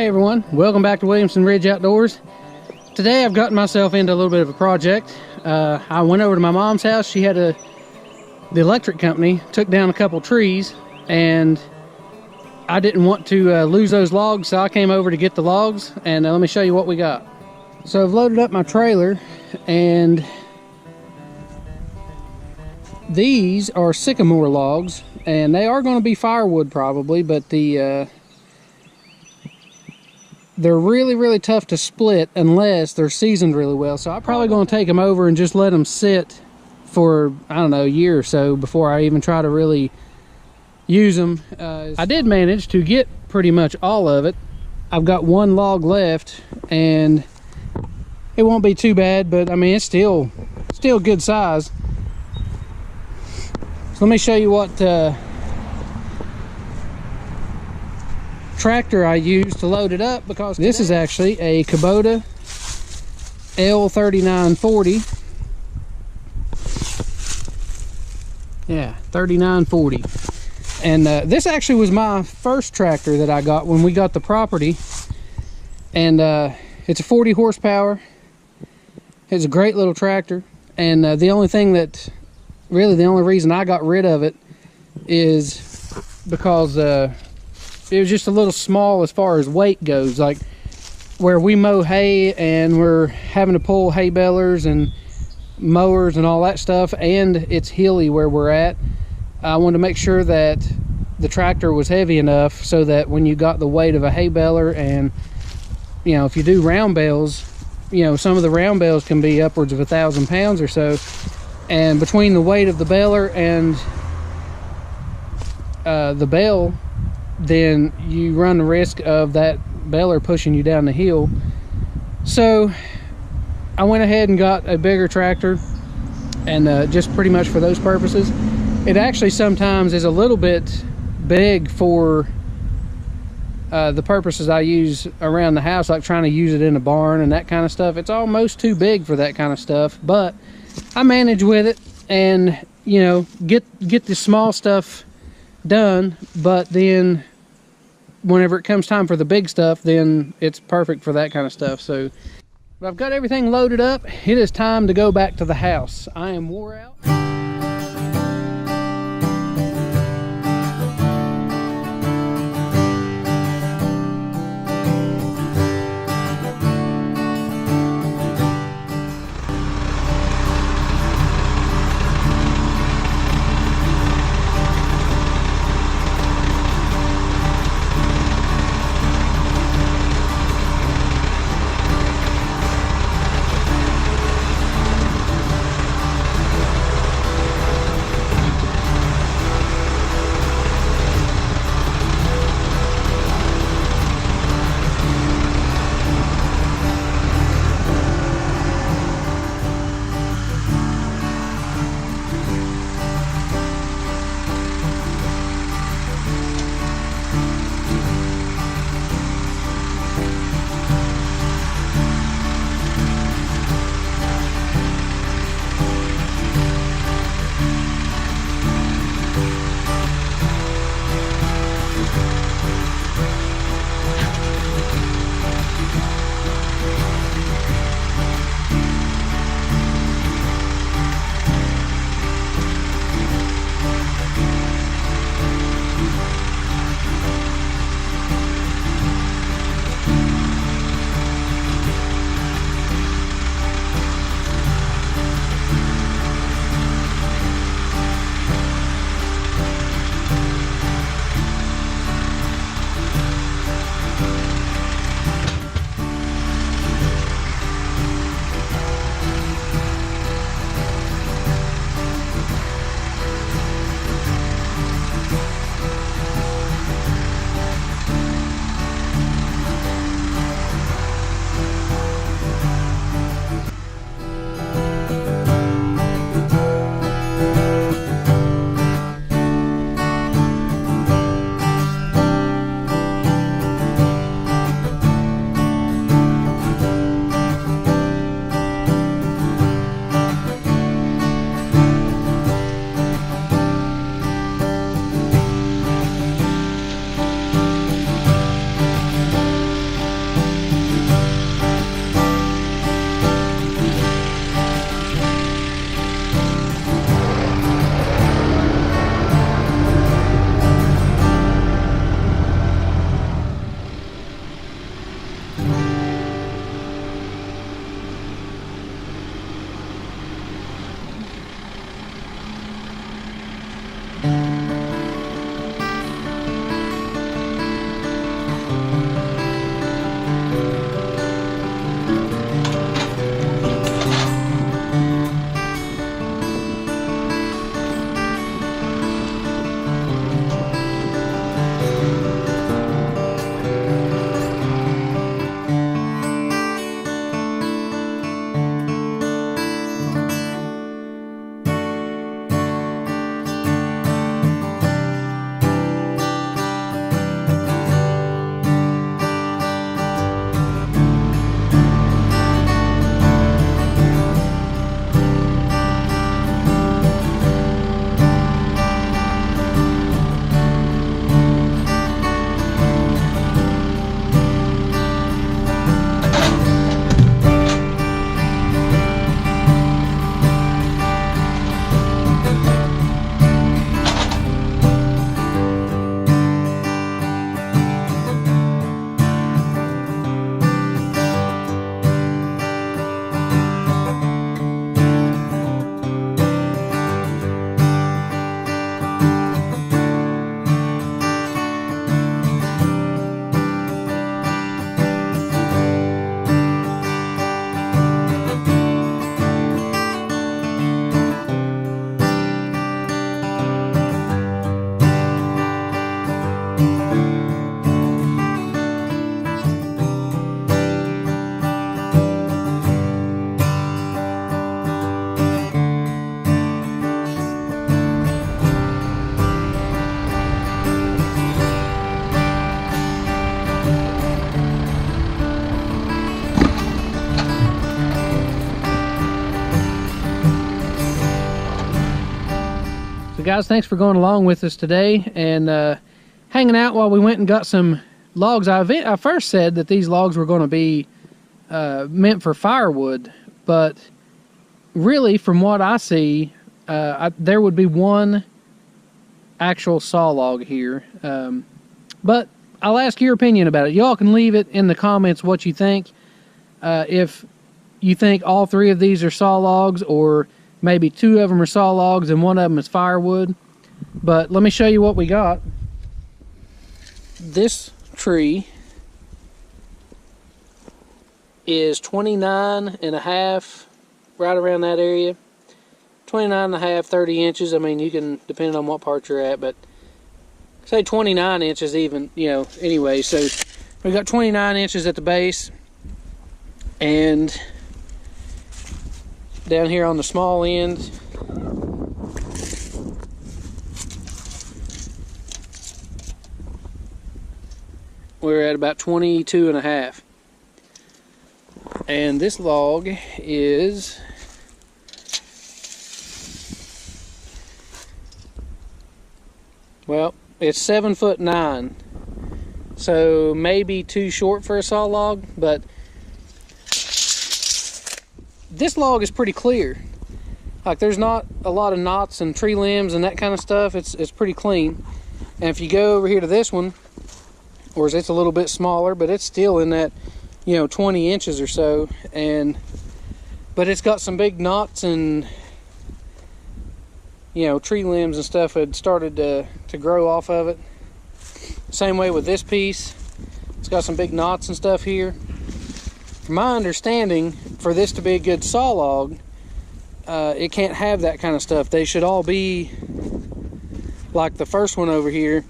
everyone, welcome back to Williamson Ridge Outdoors. Today I've gotten myself into a little bit of a project. I went over to my mom's house. She had the electric company took down a couple trees, and I didn't want to lose those logs, so I came over to get the logs, and let me show you what we got. So I've loaded up my trailer, and these are sycamore logs, and they are going to be firewood probably, but they're really tough to split unless they're seasoned really well. So I'm probably going to take them over and just let them sit for, I don't know, a year or so before I even try to really use them. I did manage to get pretty much all of it. I've got one log left, and it won't be too bad, but I mean, it's still good size. So let me show you what tractor I use to load it up, because this is actually a Kubota L3940. Yeah, 3940. And this actually was my first tractor that I got when we got the property, and it's a 40 horsepower. It's a great little tractor, and the only reason I got rid of it is because it was just a little small as far as weight goes. Like where we mow hay and we're having to pull hay balers and mowers and all that stuff, and it's hilly where we're at, I wanted to make sure that the tractor was heavy enough so that when you got the weight of a hay baler, and you know, if you do round bales, you know, some of the round bales can be upwards of 1,000 pounds or so, and between the weight of the baler and the bale, then you run the risk of that baler pushing you down the hill. So I went ahead and got a bigger tractor, and just pretty much for those purposes. It actually sometimes is a little bit big for the purposes I use around the house, like trying to use it in a barn and that kind of stuff. It's almost too big for that kind of stuff, but I manage with it, and you know, get the small stuff done, but then whenever it comes time for the big stuff, then it's perfect for that kind of stuff. So I've got everything loaded up. It is time to go back to the house. I am wore out. So guys, thanks for going along with us today and hanging out while we went and got some logs. I first said that these logs were going to be meant for firewood, but really from what I see, there would be one actual saw log here. But I'll ask your opinion about it. Y'all can leave it in the comments what you think. If you think all three of these are saw logs, or maybe two of them are saw logs and one of them is firewood. But let me show you what we got. This tree is 29.5, right around that area. 29.5, 30 inches. I mean, you can, depending on what part you're at, but say 29 inches even, you know, anyway. So we got 29 inches at the base, and down here on the small end, we're at about 22.5. And this log is well, it's 7'9", so maybe too short for a saw log, but this log is pretty clear. Like, there's not a lot of knots and tree limbs and that kind of stuff. It's pretty clean. And if you go over here to this one, or it's a little bit smaller, but it's still in that, you know, 20 inches or so, but it's got some big knots and, you know, tree limbs and stuff had started to grow off of it. Same way with this piece. It's got some big knots and stuff here. From my understanding, for this to be a good saw log, it can't have that kind of stuff. They should all be like the first one over here,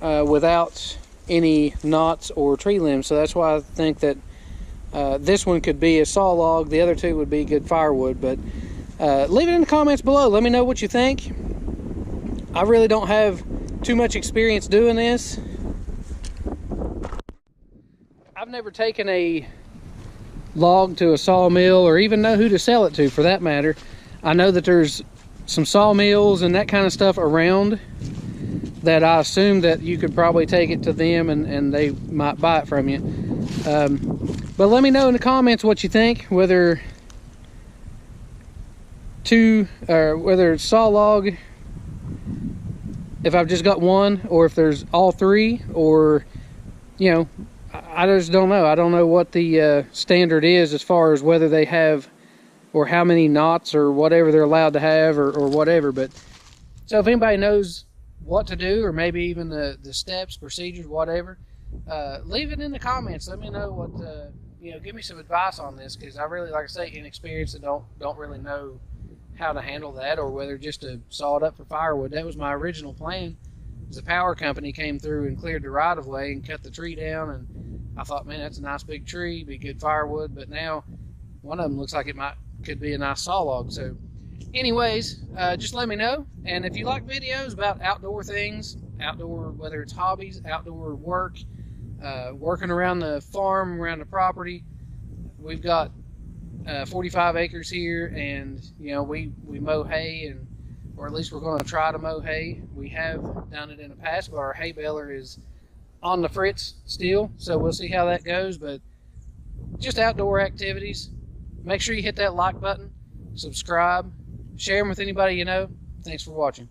without any knots or tree limbs. So that's why I think that this one could be a saw log. The other two would be good firewood. But leave it in the comments below. Let me know what you think. I really don't have too much experience doing this. I've never taken a log to a sawmill, or even know who to sell it to for that matter. I know that there's some sawmills and that kind of stuff around that I assume that you could probably take it to them and they might buy it from you. But let me know in the comments what you think, whether it's saw log, if I've just got one, or if there's all three, or, you know, I just don't know. I don't know what the standard is as far as whether they have, or how many knots or whatever they're allowed to have, or whatever. But so if anybody knows what to do, or maybe even the steps, procedures, whatever, leave it in the comments. Let me know what, you know, give me some advice on this, because I really, like I say, inexperienced and don't really know how to handle that, or whether just to saw it up for firewood. That was my original plan. The power company came through and cleared the right of way and cut the tree down, and I thought, man, that's a nice big tree, be good firewood. But now one of them looks like it could be a nice saw log. So anyways, just let me know. And if you like videos about outdoor things, whether it's hobbies, outdoor work, working around the farm, around the property, we've got 45 acres here, and you know, we mow hay, or at least we're going to try to mow hay. We have done it in the past, but our hay baler is on the fritz still, so we'll see how that goes. But just outdoor activities. Make sure you hit that like button, subscribe, share them with anybody you know. Thanks for watching.